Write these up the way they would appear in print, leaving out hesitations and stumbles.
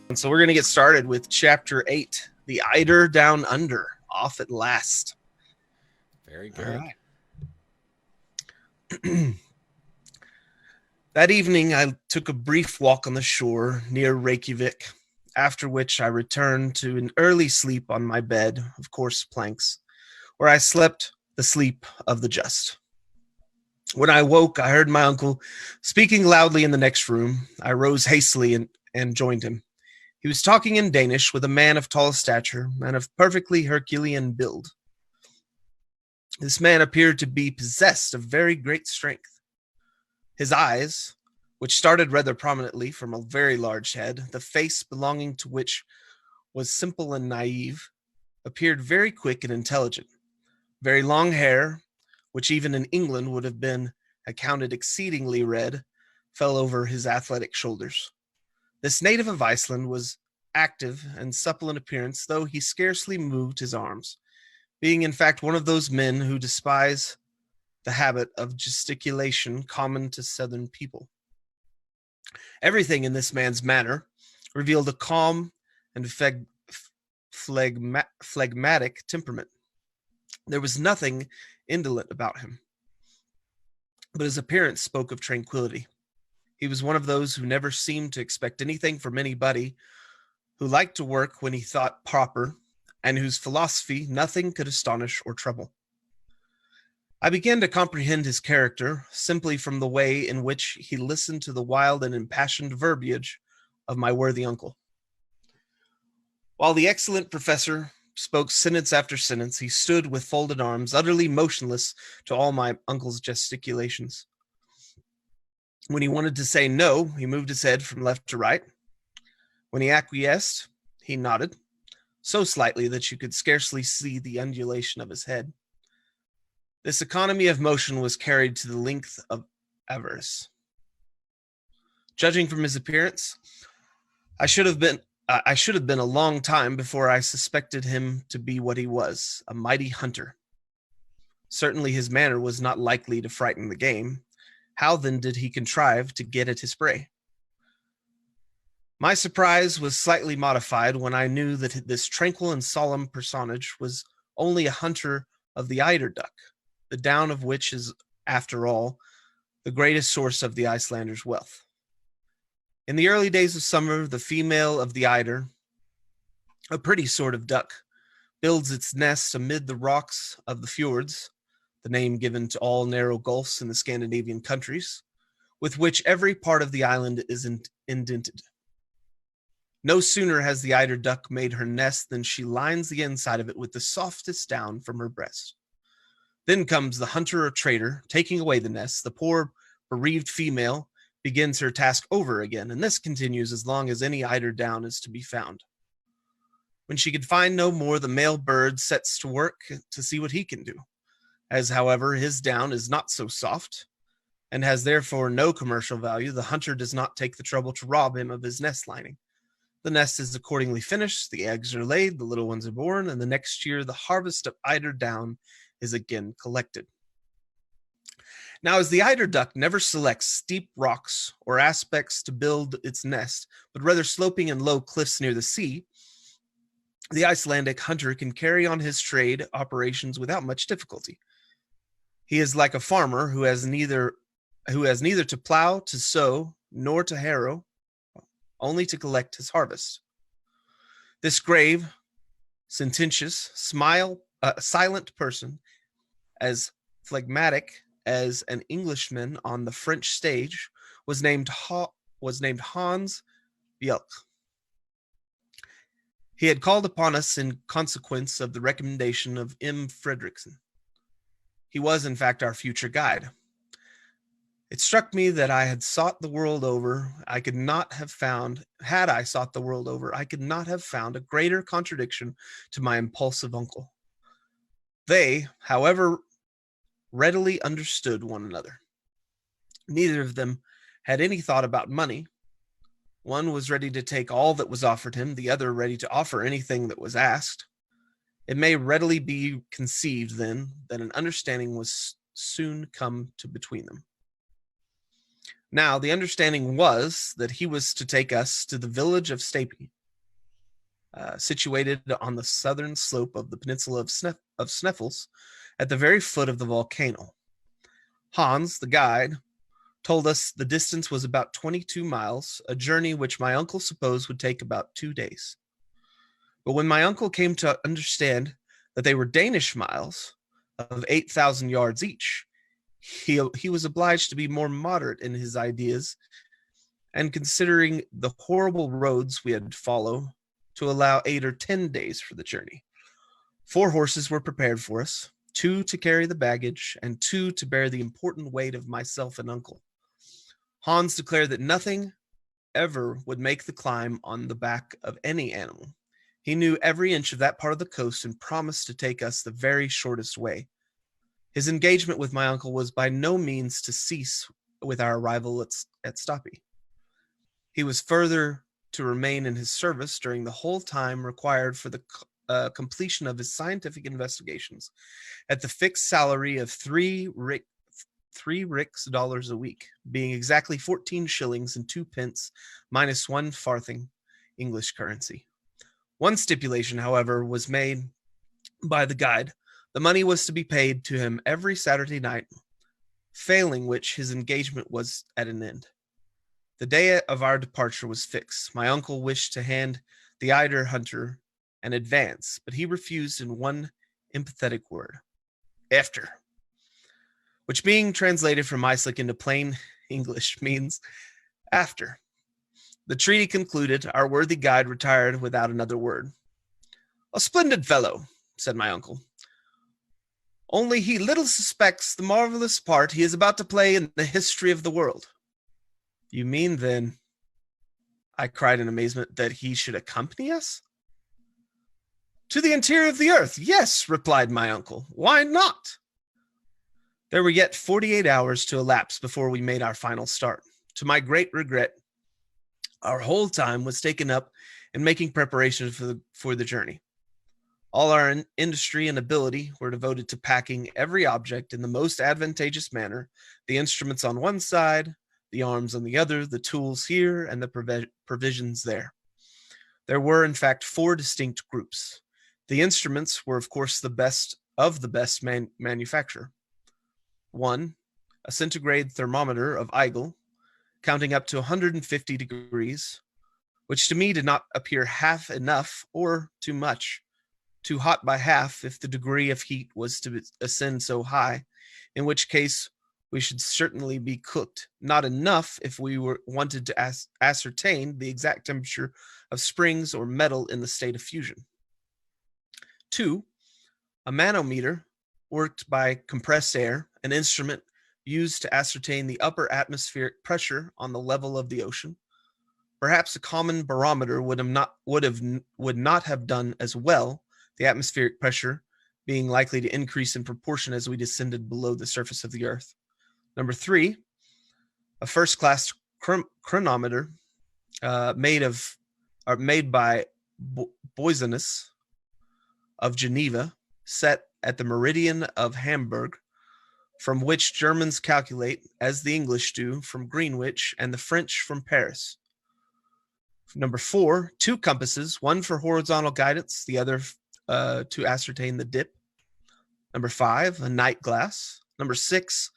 And so we're going to get started with Chapter 8, The Eider Down Under, off at last. Very All good. right. That evening, I took a brief walk on the shore near Reykjavik, after which I returned to an early sleep on my bed of coarse planks, where I slept the sleep of the just. When I woke, I heard my uncle speaking loudly in the next room. I rose hastily and joined him. He was talking in Danish with a man of tall stature and of perfectly Herculean build. This man appeared to be possessed of very great strength. His eyes, which started rather prominently from a very large head, the face belonging to which was simple and naive, appeared very quick and intelligent. Very long hair, which even in England would have been accounted exceedingly red, fell over his athletic shoulders. This native of Iceland was active and supple in appearance, though he scarcely moved his arms, being in fact one of those men who despise the habit of gesticulation common to southern people. Everything in this man's manner revealed a calm and phlegmatic temperament. There was nothing indolent about him, but his appearance spoke of tranquility. He was one of those who never seemed to expect anything from anybody, who liked to work when he thought proper, and whose philosophy nothing could astonish or trouble. I began to comprehend his character simply from the way in which he listened to the wild and impassioned verbiage of my worthy uncle. While the excellent professor spoke sentence after sentence, he stood with folded arms, utterly motionless to all my uncle's gesticulations. When he wanted to say no, he moved his head from left to right. When he acquiesced, he nodded, so slightly that you could scarcely see the undulation of his head. This economy of motion was carried to the length of avarice. Judging from his appearance, I should have been a long time before I suspected him to be what he was, a mighty hunter. Certainly his manner was not likely to frighten the game. How then did he contrive to get at his prey? My surprise was slightly modified when I knew that this tranquil and solemn personage was only a hunter of the eider duck, the down of which is, after all, the greatest source of the Icelanders' wealth. In the early days of summer, the female of the eider, a pretty sort of duck, builds its nest amid the rocks of the fjords, the name given to all narrow gulfs in the Scandinavian countries, with which every part of the island is indented. No sooner has the eider duck made her nest than she lines the inside of it with the softest down from her breast. Then comes the hunter or trader, taking away the nest. The poor bereaved female begins her task over again, and this continues as long as any eider down is to be found. When she can find no more, the male bird sets to work to see what he can do. As, however, his down is not so soft, and has therefore no commercial value, the hunter does not take the trouble to rob him of his nest lining. The nest is accordingly finished, the eggs are laid, the little ones are born, and the next year the harvest of eider down is again collected. Now, as the eider duck never selects steep rocks or aspects to build its nest, but rather sloping and low cliffs near the sea, the Icelandic hunter can carry on his trade operations without much difficulty. He is like a farmer who has neither to plow, to sow, nor to harrow, only to collect his harvest. This grave, sententious, silent person, as phlegmatic as an Englishman on the French stage, was named Hans Bjelk. He had called upon us in consequence of the recommendation of M. Fredrickson. He was, in fact, our future guide. It struck me that I had sought the world over. Had I sought the world over, I could not have found a greater contradiction to my impulsive uncle. They, however, readily understood one another. Neither of them had any thought about money. One was ready to take all that was offered him, the other ready to offer anything that was asked. It may readily be conceived, then, that an understanding was soon come to between them. Now, the understanding was that he was to take us to the village of Stapi, situated on the southern slope of the peninsula of Sneffels, at the very foot of the volcano. Hans, the guide, told us the distance was about 22 miles, a journey which my uncle supposed would take about 2 days. But when my uncle came to understand that they were Danish miles of 8,000 yards each, he was obliged to be more moderate in his ideas, and considering the horrible roads we had to follow, to allow 8 or 10 days for the journey. 4 horses were prepared for us, 2 to carry the baggage, and 2 to bear the important weight of myself and uncle. Hans declared that nothing ever would make the climb on the back of any animal. He knew every inch of that part of the coast and promised to take us the very shortest way. His engagement with my uncle was by no means to cease with our arrival at Stapi. He was further to remain in his service during the whole time required for the completion of his scientific investigations, at the fixed salary of 3 rix dollars a week, being exactly 14 shillings and 2 pence minus 1 farthing English currency. One stipulation, however, was made by the guide. The money was to be paid to him every Saturday night, failing which his engagement was at an end. The day of our departure was fixed. My uncle wished to hand the Eider hunter an advance, but he refused in one emphatic word, "After," which, being translated from Icelandic into plain English, means after. The treaty concluded, our worthy guide retired without another word. "A splendid fellow," said my uncle. "Only he little suspects the marvelous part he is about to play in the history of the world." "You mean, then," I cried in amazement, "that he should accompany us?" "To the interior of the earth, yes," replied my uncle. "Why not?" There were yet 48 hours to elapse before we made our final start. To my great regret, our whole time was taken up in making preparations for the journey. All our industry and ability were devoted to packing every object in the most advantageous manner, the instruments on one side, the arms on the other, the tools here, and the provisions there. There were, in fact, 4 distinct groups. The instruments were, of course, the best of the best manufacture. 1, a centigrade thermometer of Eider, counting up to 150 degrees, which to me did not appear half enough or too much. Too hot by half if the degree of heat was to ascend so high, in which case we should certainly be cooked. Not enough if we wanted to ascertain the exact temperature of springs or metal in the state of fusion. 2, a manometer worked by compressed air, an instrument used to ascertain the upper atmospheric pressure on the level of the ocean. Perhaps a common barometer would not have done as well, the atmospheric pressure being likely to increase in proportion as we descended below the surface of the earth. Number 3, a first-class chronometer made by Boisinus of Geneva, set at the meridian of Hamburg, from which Germans calculate, as the English do, from Greenwich, and the French from Paris. Number 4, 2 compasses, one for horizontal guidance, the other to ascertain the dip. Number 5, a night glass. Number 6,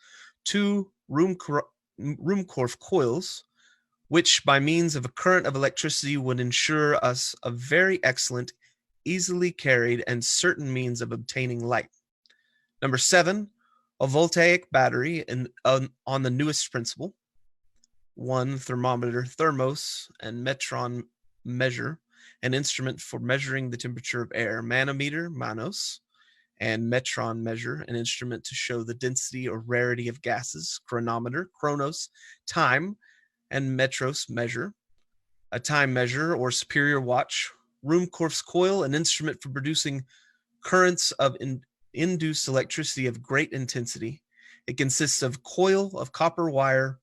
2 Ruhmkorff coils, which by means of a current of electricity would ensure us a very excellent, easily carried, and certain means of obtaining light. Number 7, a voltaic battery on the newest principle. 1 thermometer, thermos, and metron measure, an instrument for measuring the temperature of air. Manometer, manos, and metron measure, an instrument to show the density or rarity of gases. Chronometer, chronos, time, and metros measure, a time measure or superior watch. Ruhmkorff's coil, an instrument for producing currents of induced electricity of great intensity. It consists of a coil of copper wire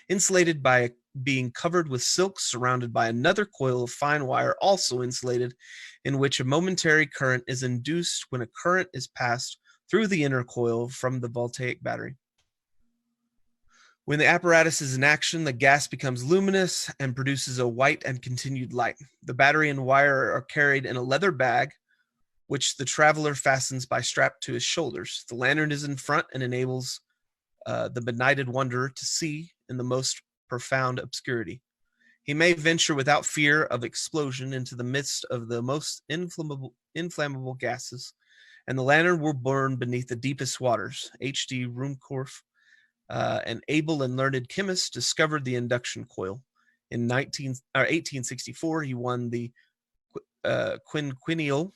insulated by being covered with silk, surrounded by another coil of fine wire also insulated, in which a momentary current is induced when a current is passed through the inner coil from the voltaic battery. When the apparatus is in action, the gas becomes luminous and produces a white and continued light. The battery and wire are carried in a leather bag, which the traveler fastens by strap to his shoulders. The lantern is in front and enables the benighted wanderer to see in the most profound obscurity. He may venture without fear of explosion into the midst of the most inflammable gases, and the lantern will burn beneath the deepest waters. H.D. Ruhmkorff, an able and learned chemist, discovered the induction coil. In 1864, he won the quinquennial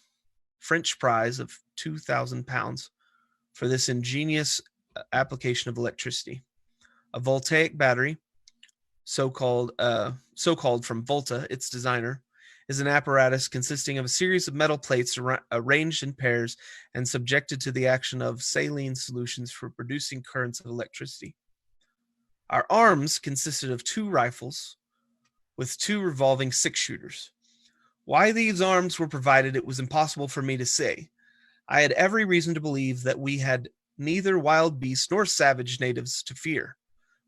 French prize of £2,000 for this ingenious application of electricity. A voltaic battery, so-called from Volta, its designer, is an apparatus consisting of a series of metal plates arranged in pairs and subjected to the action of saline solutions for producing currents of electricity. Our arms consisted of 2 rifles with 2 revolving 6-shooters. Why these arms were provided, it was impossible for me to say. I had every reason to believe that we had neither wild beasts nor savage natives to fear.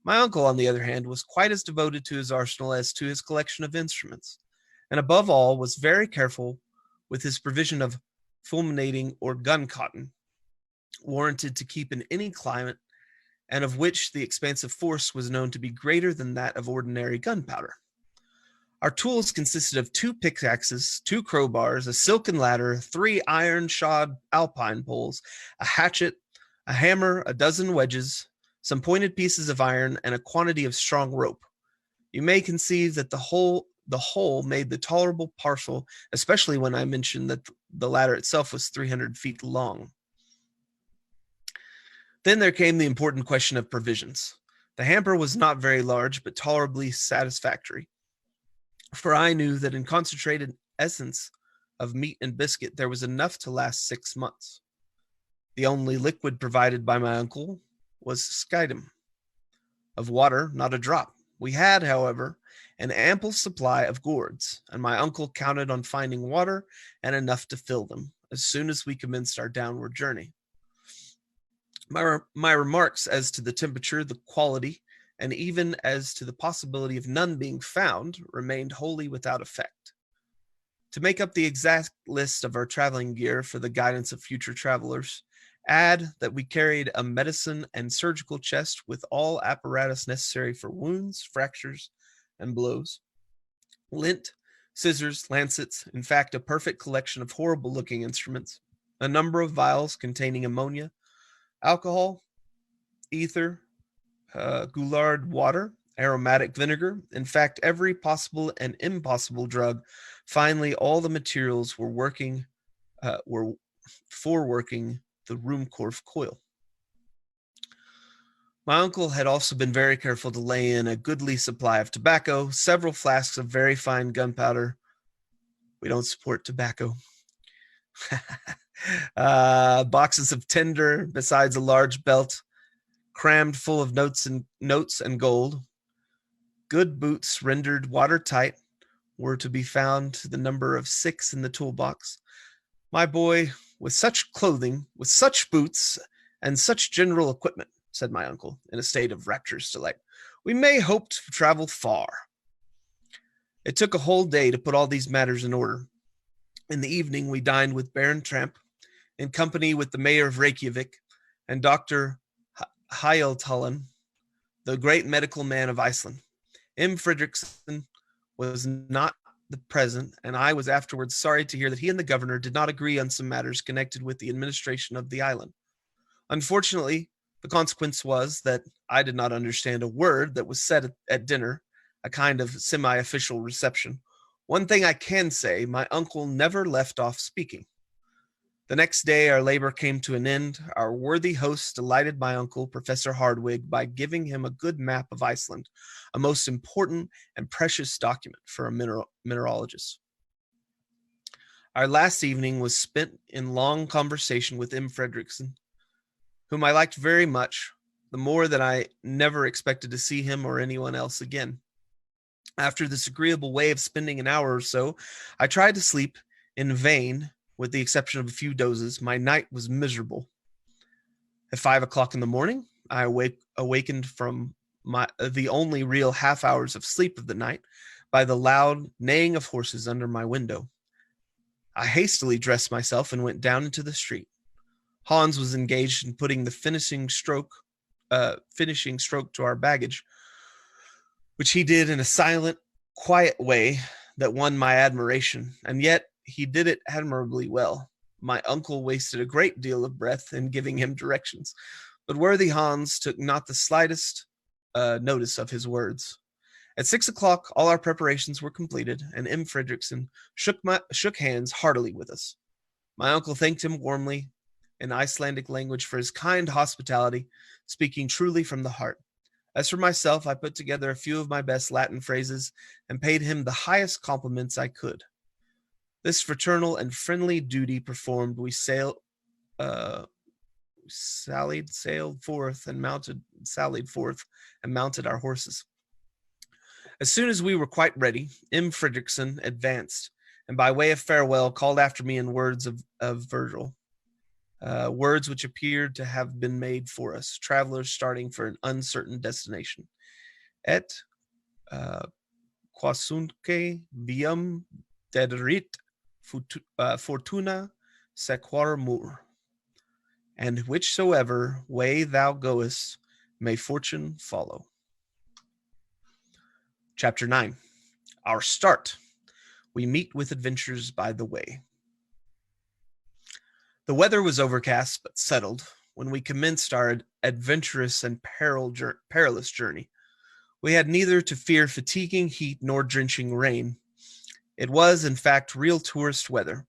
My uncle, on the other hand, was quite as devoted to his arsenal as to his collection of instruments, and above all was very careful with his provision of fulminating or gun cotton, warranted to keep in any climate, and of which the expansive force was known to be greater than that of ordinary gunpowder. Our tools consisted of 2 pickaxes, 2 crowbars, a silken ladder, 3 iron-shod alpine poles, a hatchet, a hammer, a dozen wedges, some pointed pieces of iron, and a quantity of strong rope. You may conceive that the whole made the tolerable parcel, especially when I mentioned that the ladder itself was 300 feet long. Then there came the important question of provisions. The hamper was not very large, but tolerably satisfactory, for I knew that in concentrated essence of meat and biscuit there was enough to last 6 months. The only liquid provided by my uncle was schiedam. Of water, not a drop. We had, however, an ample supply of gourds, and my uncle counted on finding water and enough to fill them as soon as we commenced our downward journey. My remarks as to the temperature, the quality, and even as to the possibility of none being found remained wholly without effect. To make up the exact list of our traveling gear for the guidance of future travelers, add that we carried a medicine and surgical chest with all apparatus necessary for wounds, fractures, and blows, lint, scissors, lancets, in fact, a perfect collection of horrible-looking instruments, a number of vials containing ammonia, alcohol, ether, Goulard water, aromatic vinegar, in fact, every possible and impossible drug. Finally, all the materials were for working the Ruhmkorff coil. My uncle had also been very careful to lay in a goodly supply of tobacco, several flasks of very fine gunpowder. We don't support tobacco. Boxes of tinder, besides a large belt crammed full of notes and gold. Good boots rendered watertight were to be found to the number of 6 in the toolbox. My boy, with such clothing, with such boots, and such general equipment, said my uncle, in a state of rapturous delight, we may hope to travel far. It took a whole day to put all these matters in order. In the evening, we dined with Baron Tramp, in company with the mayor of Reykjavik and Dr. Heiltallen, the great medical man of Iceland. M. Fredrickson was not present, and I was afterwards sorry to hear that he and the governor did not agree on some matters connected with the administration of the island. Unfortunately, the consequence was that I did not understand a word that was said at dinner, a kind of semi-official reception. One thing I can say, my uncle never left off speaking. The next day our labor came to an end. Our worthy host delighted my uncle, Professor Hardwigg, by giving him a good map of Iceland, a most important and precious document for a mineralogist. Our last evening was spent in long conversation with M. Fredrickson, whom I liked very much, the more that I never expected to see him or anyone else again. After this agreeable way of spending an hour or so, I tried to sleep in vain. With the exception of a few dozes, my night was miserable. At 5 o'clock in the morning, I awakened from the only real half hours of sleep of the night by the loud neighing of horses under my window. I hastily dressed myself and went down into the street. Hans was engaged in putting the finishing stroke to our baggage, which he did in a silent, quiet way that won my admiration, and yet he did it admirably well. My uncle wasted a great deal of breath in giving him directions, but worthy Hans took not the slightest notice of his words. At 6 o'clock, all our preparations were completed, and M. Fredrickson shook hands heartily with us. My uncle thanked him warmly in Icelandic language for his kind hospitality, speaking truly from the heart. As for myself, I put together a few of my best Latin phrases and paid him the highest compliments I could. This fraternal and friendly duty performed, we sallied forth and mounted our horses. As soon as we were quite ready, M. Fredrickson advanced, and by way of farewell called after me in words of Virgil, words which appeared to have been made for us, travelers starting for an uncertain destination. Et quasunque viam dederit fortuna sequar mur. And whichsoever way thou goest, may fortune follow. Chapter 9. Our start. We meet with adventures by the way. The weather was overcast but settled when we commenced our adventurous and perilous journey. We had neither to fear fatiguing heat nor drenching rain. It was, in fact, real tourist weather,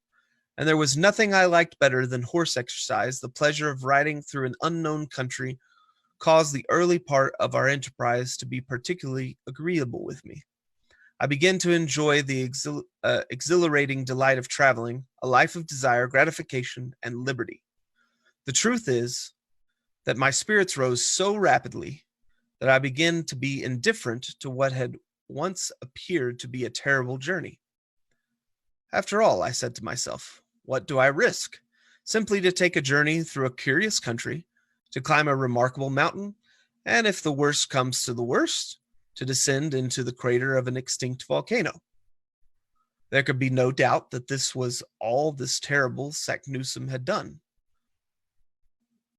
and there was nothing I liked better than horse exercise. The pleasure of riding through an unknown country caused the early part of our enterprise to be particularly agreeable with me. I began to enjoy the exhilarating delight of traveling, a life of desire, gratification, and liberty. The truth is that my spirits rose so rapidly that I began to be indifferent to what had once appeared to be a terrible journey. After all, I said to myself, what do I risk? Simply to take a journey through a curious country, to climb a remarkable mountain, and if the worst comes to the worst, to descend into the crater of an extinct volcano. There could be no doubt that this was all this terrible Saknussemm had done.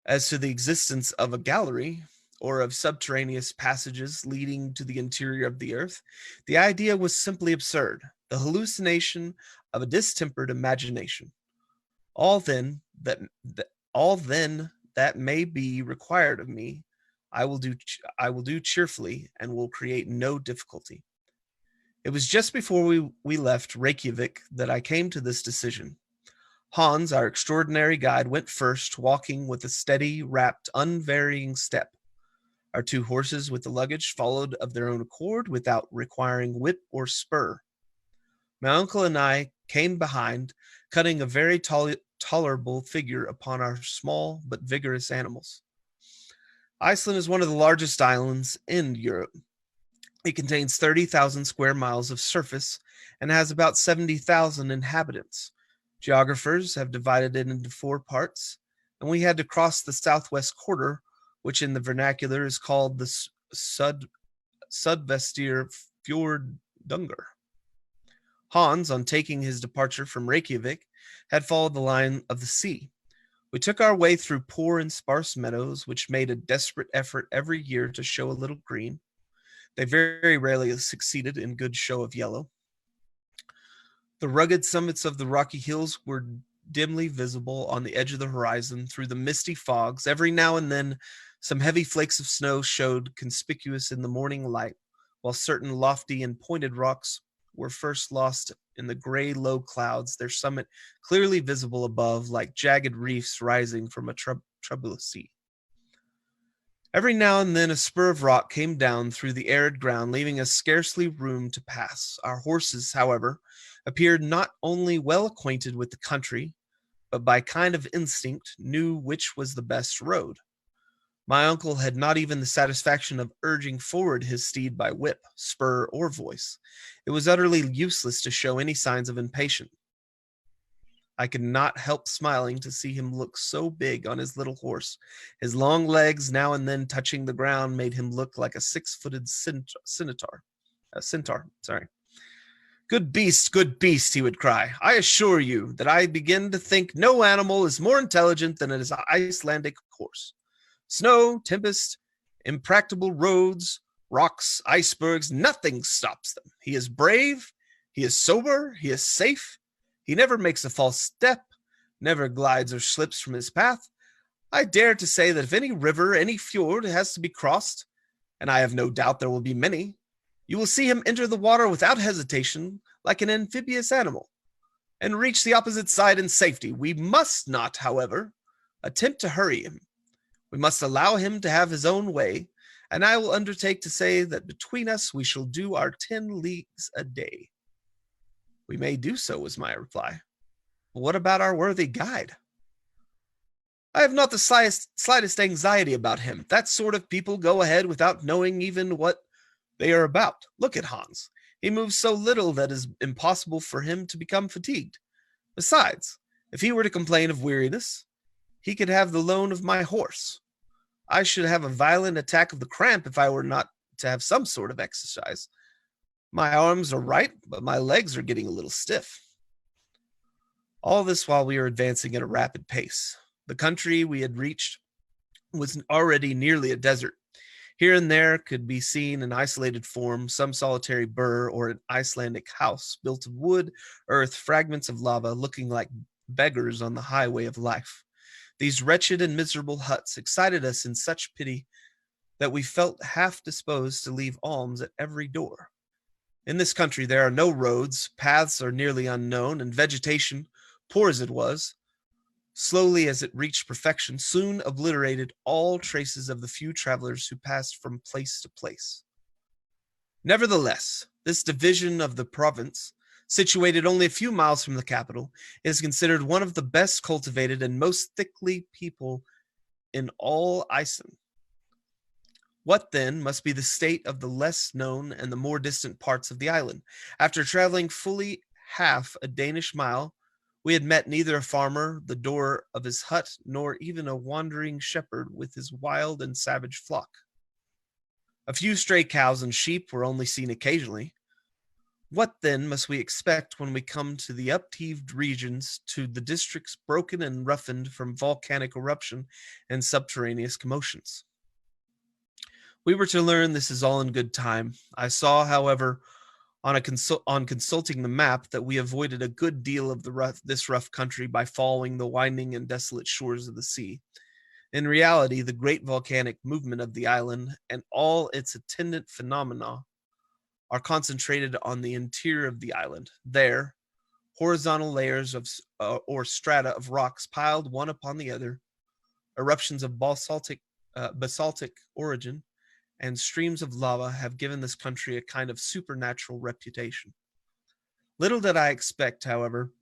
As to the existence of a gallery, or of subterraneous passages leading to the interior of the earth, the idea was simply absurd, the hallucination of a distempered imagination. All then that may be required of me, I will do cheerfully and will create no difficulty. It was just before we left Reykjavik that I came to this decision. Hans, our extraordinary guide, went first, walking with a steady, rapt, unvarying step. Our two horses with the luggage followed of their own accord without requiring whip or spur. My uncle and I came behind, cutting a very tolerable figure upon our small but vigorous animals. Iceland is one of the largest islands in Europe. It contains 30,000 square miles of surface and has about 70,000 inhabitants. Geographers have divided it into 4 parts, and we had to cross the southwest quarter, which in the vernacular is called the Sudvestir Fjordunger. Hans, on taking his departure from Reykjavik, had followed the line of the sea. We took our way through poor and sparse meadows, which made a desperate effort every year to show a little green. They very rarely succeeded in good show of yellow. The rugged summits of the rocky hills were dimly visible on the edge of the horizon through the misty fogs. Every now and then, some heavy flakes of snow showed conspicuous in the morning light, while certain lofty and pointed rocks were first lost in the gray low clouds, their summit clearly visible above like jagged reefs rising from a troublous sea. Every now and then a spur of rock came down through the arid ground, leaving us scarcely room to pass. Our horses, however, appeared not only well acquainted with the country, but by kind of instinct knew which was the best road. My uncle had not even the satisfaction of urging forward his steed by whip, spur, or voice. It was utterly useless to show any signs of impatience. I could not help smiling to see him look so big on his little horse. His long legs now and then touching the ground made him look like a 6-footed centaur. A centaur, sorry. Good beast, he would cry. I assure you that I begin to think no animal is more intelligent than his Icelandic horse. Snow, tempest, impracticable roads, rocks, icebergs, nothing stops them. He is brave, he is sober, he is safe. He never makes a false step, never glides or slips from his path. I dare to say that if any river, any fjord has to be crossed, and I have no doubt there will be many, you will see him enter the water without hesitation, like an amphibious animal, and reach the opposite side in safety. We must not, however, attempt to hurry him. We must allow him to have his own way, and I will undertake to say that between us we shall do our 10 leagues a day. We may do so, was my reply. But what about our worthy guide? I have not the slightest anxiety about him. That sort of people go ahead without knowing even what they are about. Look at Hans. He moves so little that it is impossible for him to become fatigued. Besides, if he were to complain of weariness, he could have the loan of my horse. I should have a violent attack of the cramp if I were not to have some sort of exercise. My arms are right, but my legs are getting a little stiff. All this while we were advancing at a rapid pace. The country we had reached was already nearly a desert. Here and there could be seen an isolated form, some solitary burr or an Icelandic house built of wood, earth, fragments of lava, looking like beggars on the highway of life. These wretched and miserable huts excited us in such pity that we felt half disposed to leave alms at every door. In this country there are no roads, paths are nearly unknown, and vegetation, poor as it was, slowly as it reached perfection, soon obliterated all traces of the few travelers who passed from place to place. Nevertheless, this division of the province, situated only a few miles from the capital, is considered one of the best cultivated and most thickly peopled in all Iceland. What, then, must be the state of the less known and the more distant parts of the island? After traveling fully half a Danish mile, we had met neither a farmer, the door of his hut, nor even a wandering shepherd with his wild and savage flock. A few stray cows and sheep were only seen occasionally. What, then, must we expect when we come to the upheaved regions, to the districts broken and roughened from volcanic eruption and subterraneous commotions? We were to learn this is all in good time. I saw, however, on consulting the map, that we avoided a good deal of this rough country by following the winding and desolate shores of the sea. In reality, the great volcanic movement of the island and all its attendant phenomena are concentrated on the interior of the island. There, horizontal layers of or strata of rocks piled one upon the other, eruptions of basaltic origin, and streams of lava have given this country a kind of supernatural reputation. Little did I expect, however,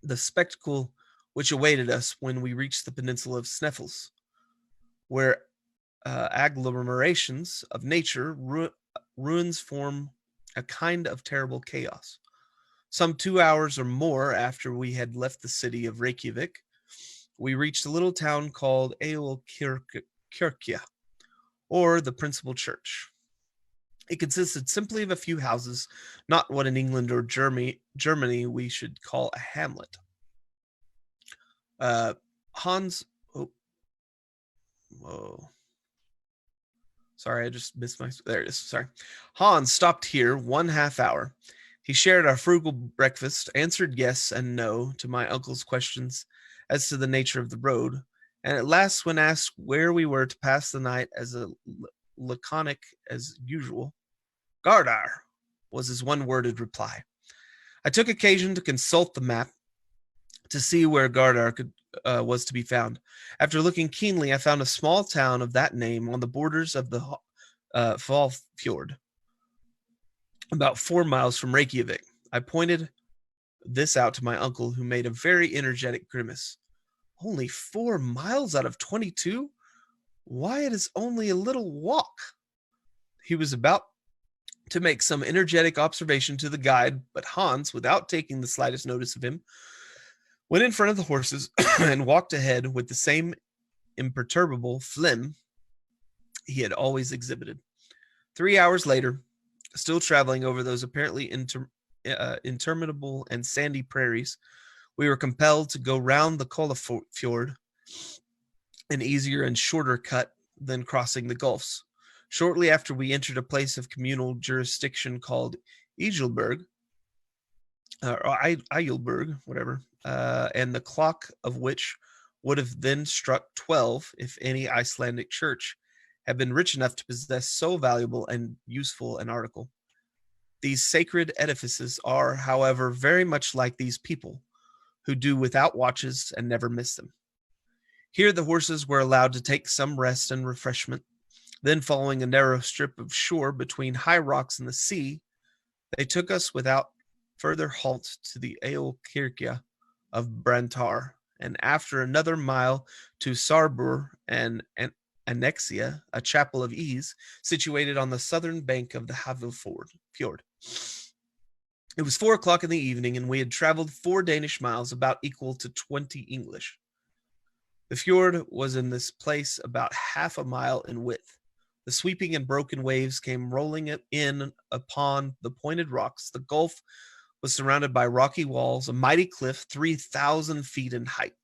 the spectacle which awaited us when we reached the peninsula of Sneffels, where agglomerations of nature, ruins form a kind of terrible chaos. Some 2 hours or more after we had left the city of Reykjavik, we reached a little town called Eolkirkja, or the principal church. It consisted simply of a few houses, not what in England or Germany we should call a hamlet. Sorry, I just missed there it is. Sorry. Hans stopped here 1/2 hour. He shared our frugal breakfast, answered yes and no to my uncle's questions as to the nature of the road, and at last, when asked where we were to pass the night, as laconic as usual, Gardar was his one-worded reply. I took occasion to consult the map to see where Gardar was to be found. After looking keenly, I found a small town of that name on the borders of the Fjord, about 4 miles from Reykjavik. I pointed this out to my uncle, who made a very energetic grimace. Only 4 miles out of 22? Why, it is only a little walk. He was about to make some energetic observation to the guide, but Hans, without taking the slightest notice of him, went in front of the horses and walked ahead with the same imperturbable phlegm he had always exhibited. 3 hours later, still traveling over those apparently interminable and sandy prairies, we were compelled to go round the Kollafjord, an easier and shorter cut than crossing the gulfs. Shortly after, we entered a place of communal jurisdiction called Eidelberg, or Eidelberg, whatever, and the clock of which would have then struck 12 if any Icelandic church had been rich enough to possess so valuable and useful an article. These sacred edifices are, however, very much like these people, who do without watches and never miss them. Here the horses were allowed to take some rest and refreshment. Then, following a narrow strip of shore between high rocks and the sea, they took us without further halt to the Eolkirkja of Brantar, and after another mile to Sarbur and Annexia, a chapel of ease, situated on the southern bank of the Fjord. It was 4 o'clock in the evening, and we had traveled 4 Danish miles, about equal to 20 English. The fjord was in this place about half a mile in width. The sweeping and broken waves came rolling in upon the pointed rocks. The gulf was surrounded by rocky walls, a mighty cliff 3,000 feet in height,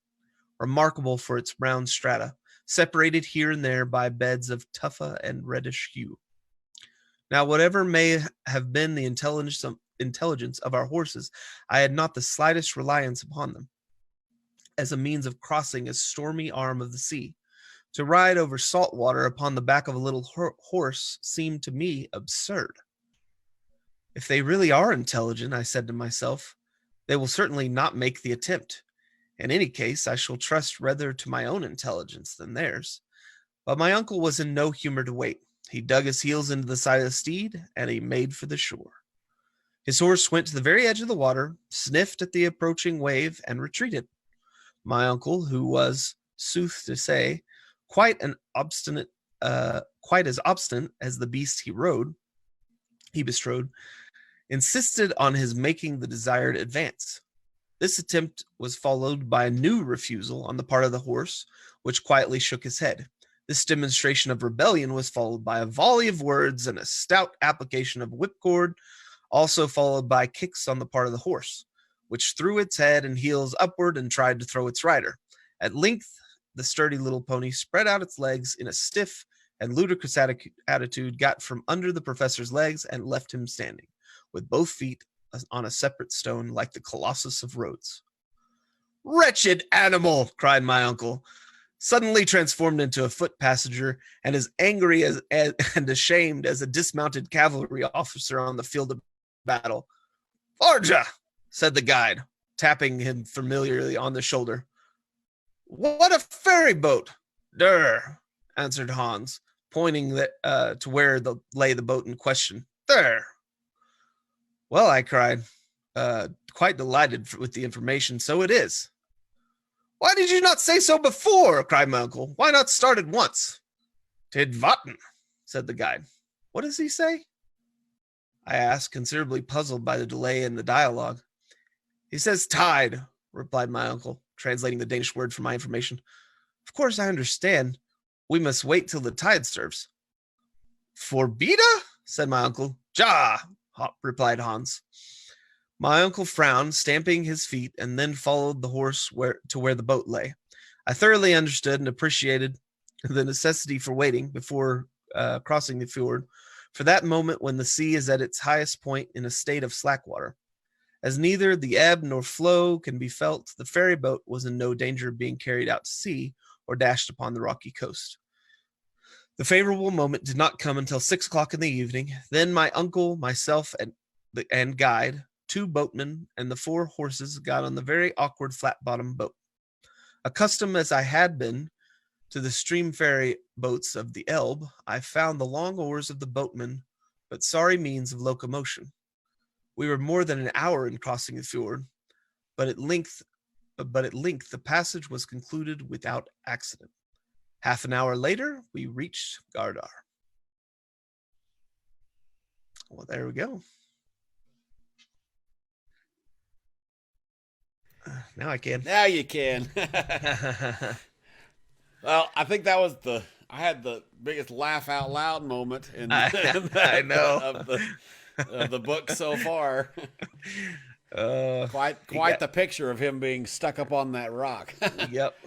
remarkable for its brown strata, separated here and there by beds of tufa and reddish hue. Now, whatever may have been the intelligence of our horses, I had not the slightest reliance upon them as a means of crossing a stormy arm of the sea. To ride over salt water upon the back of a little horse seemed to me absurd. If they really are intelligent, I said to myself, they will certainly not make the attempt. In any case, I shall trust rather to my own intelligence than theirs. But my uncle was in no humor to wait. He dug his heels into the side of the steed, and he made for the shore. His horse went to the very edge of the water, sniffed at the approaching wave, and retreated. My uncle, who was, sooth to say, quite as obstinate as the beast he bestrode, insisted on his making the desired advance. This attempt was followed by a new refusal on the part of the horse, which quietly shook his head. This demonstration of rebellion was followed by a volley of words and a stout application of whipcord, also followed by kicks on the part of the horse, which threw its head and heels upward and tried to throw its rider. At length, the sturdy little pony spread out its legs in a stiff and ludicrous attitude, got from under the professor's legs, and left him standing, with both feet on a separate stone, like the Colossus of Rhodes. "Wretched animal!" cried my uncle, suddenly transformed into a foot passenger, and as angry and ashamed as a dismounted cavalry officer on the field of battle. "Forja!" said the guide, tapping him familiarly on the shoulder. "What a ferry boat!" "Der," answered Hans, pointing to where lay the boat in question. "There." "Well," I cried, quite delighted with the information, "so it is." "Why did you not say so before?" cried my uncle. "Why not start at once?" "Tid vatten," said the guide. "What does he say?" I asked, considerably puzzled by the delay in the dialogue. "He says tide," replied my uncle, translating the Danish word for my information. "Of course, I understand. We must wait till the tide serves." "Forbida?" said my uncle. "Ja," replied Hans. My uncle frowned, stamping his feet, and then followed the horse to where the boat lay. I thoroughly understood and appreciated the necessity for waiting before crossing the fjord, for that moment when the sea is at its highest point in a state of slack water. As neither the ebb nor flow can be felt, the ferry boat was in no danger of being carried out to sea or dashed upon the rocky coast. The favorable moment did not come until 6 o'clock in the evening. Then my uncle, myself, and guide, 2 boatmen, and the 4 horses got on the very awkward flat-bottomed boat. Accustomed as I had been to the stream ferry boats of the Elbe, I found the long oars of the boatmen but sorry means of locomotion. We were more than an hour in crossing the fjord, but at length the passage was concluded without accident. Half an hour later, we reached Gardar. Well, there we go. now I can. Now you can. Well, I think that was I had the biggest laugh out loud moment I know. of the book so far. Uh, Quite he got, the picture of him being stuck up on that rock. yep.